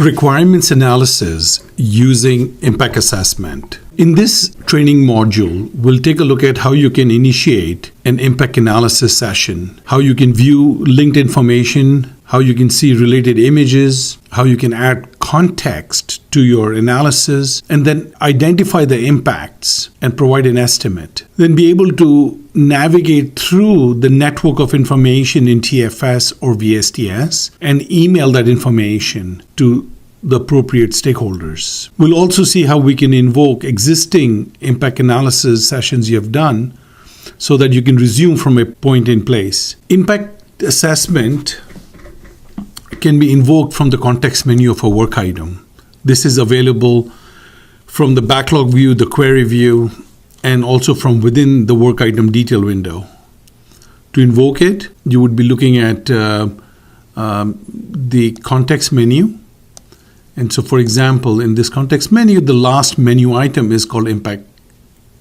Requirements analysis using impact assessment. In this training module, we'll take a look at how you can initiate an impact analysis session, how you can view linked information, how you can see related images, how you can add context to your analysis, and then identify the impacts and provide an estimate. Then be able to navigate through the network of information in TFS or VSTS and email that information to the appropriate stakeholders. We'll also see how we can invoke existing impact analysis sessions you have done so that you can resume from a point in place. Impact assessment can be invoked from the context menu of a work item. This is available from the backlog view, the query view, and also from within the work item detail window. To invoke it, you would be looking at the context menu. And so, for example, in this context menu, the last menu item is called Impact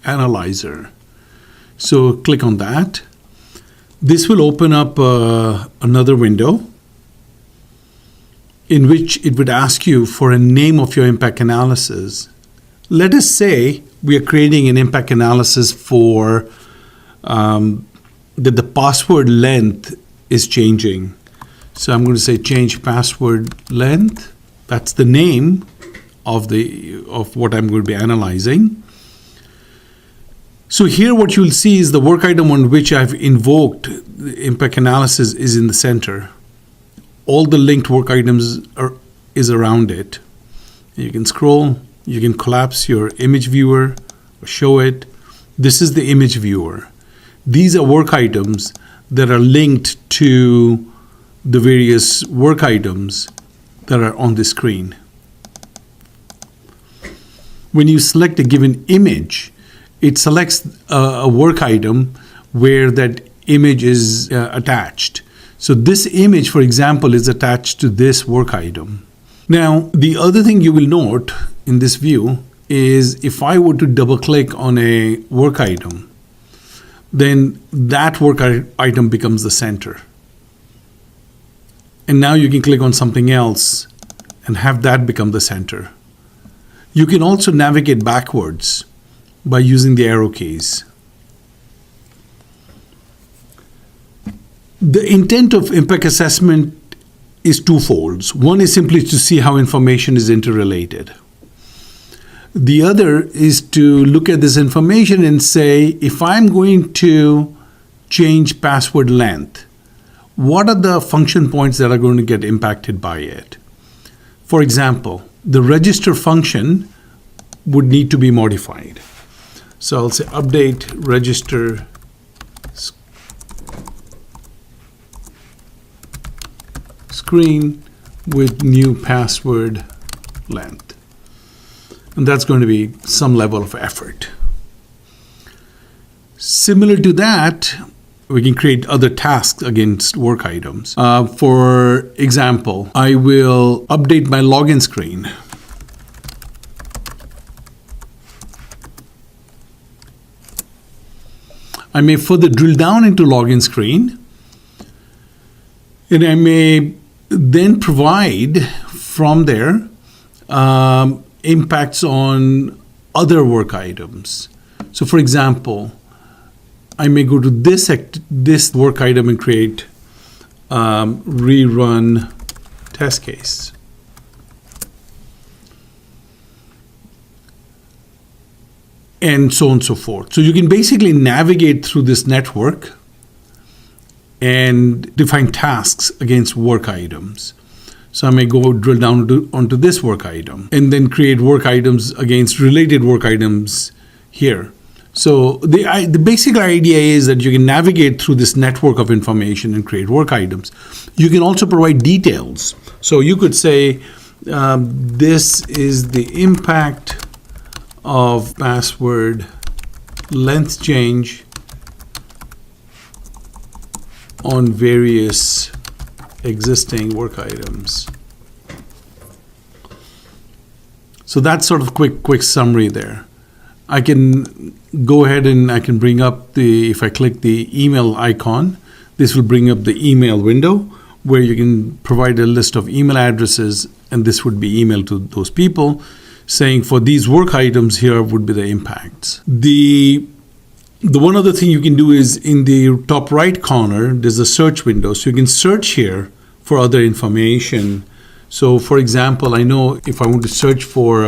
Analyzer. So click on that. This will open up another window in which it would ask you for a name of your impact analysis. Let us say we are creating an impact analysis for that the password length is changing. So I'm going to say change password length. That's the name of what I'm going to be analyzing. So here what you'll see is the work item on which I've invoked the impact analysis is in the center. All the linked work items is around it. You can scroll, you can collapse your image viewer or show it. This is the image viewer. These are work items that are linked to the various work items that are on the screen. When you select a given image, it selects a work item where that image is attached. So this image, for example, is attached to this work item. Now, the other thing you will note in this view is if I were to double click on a work item, then that work item becomes the center. And now you can click on something else and have that become the center. You can also navigate backwards by using the arrow keys. The intent of impact assessment is twofold. One is simply to see how information is interrelated. The other is to look at this information and say, if I'm going to change password length, what are the function points that are going to get impacted by it? For example, the register function would need to be modified. So I'll say update register screen with new password length. And that's going to be some level of effort. Similar to that, we can create other tasks against work items. For example, I will update my login screen. I may further drill down into login screen, and I may then provide from there impacts on other work items. So for example, I may go to this work item and create rerun test case. And so on and so forth. So you can basically navigate through this network and define tasks against work items. So I may go drill down onto this work item and then create work items against related work items here. So the basic idea is that you can navigate through this network of information and create work items. You can also provide details. So you could say this is the impact of password length change on various existing work items. So that's sort of quick summary there. I can go ahead and I can bring up if I click the email icon, this will bring up the email window where you can provide a list of email addresses and this would be emailed to those people saying for these work items, here would be the impacts. The one other thing you can do is in the top right corner, there's a search window. So you can search here for other information. So for example, I know if I want to search for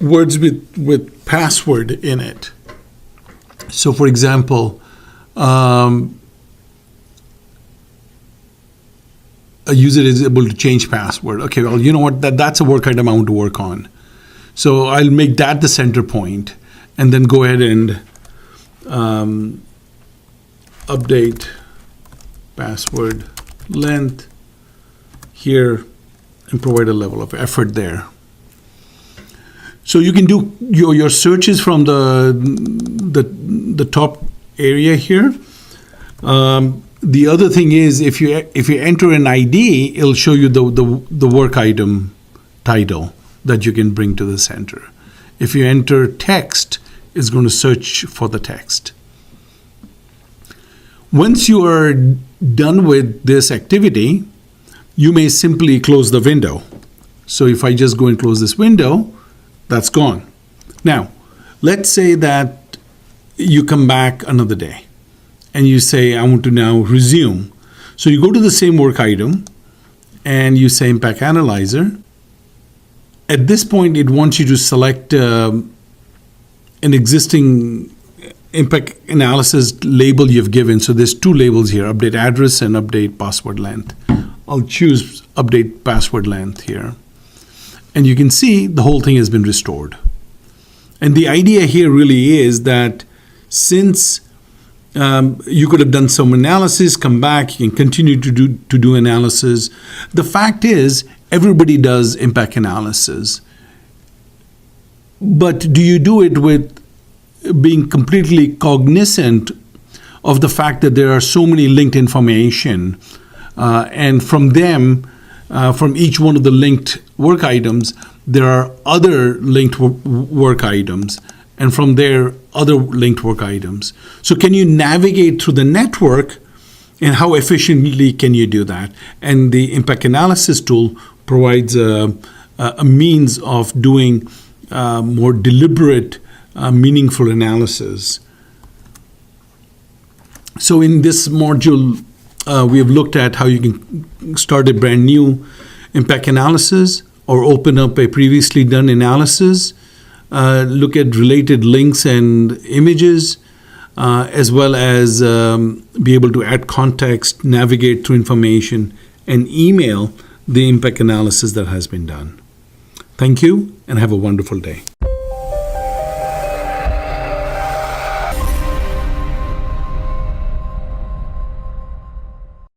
words with password in it. So for example, a user is able to change password. Okay, well, you know what? That's a work item I want to work on. So I'll make that the center point and then go ahead and update password length here and provide a level of effort there. So you can do your searches from the top area here. The other thing is if you enter an ID, it'll show you the work item title that you can bring to the center. If you enter text, it's going to search for the text. Once you are done with this activity, you may simply close the window. So if I just go and close this window, that's gone. Now, let's say that you come back another day and you say, I want to now resume. So you go to the same work item and you say Impact Analyzer. At this point, it wants you to select an existing impact analysis label you've given. So there's two labels here, update address and update password length. I'll choose update password length here. And you can see the whole thing has been restored. And the idea here really is that since you could have done some analysis, come back, you can continue to do analysis. The fact is, everybody does impact analysis. But do you do it with being completely cognizant of the fact that there are so many linked information, and from them, from each one of the linked work items, there are other linked work items, and from there, other linked work items. So can you navigate through the network, and how efficiently can you do that? And the impact analysis tool provides a means of doing more deliberate, meaningful analysis. So in this module, we have looked at how you can start a brand new impact analysis or open up a previously done analysis, look at related links and images, as well as be able to add context, navigate through information, and email the impact analysis that has been done. Thank you, and have a wonderful day.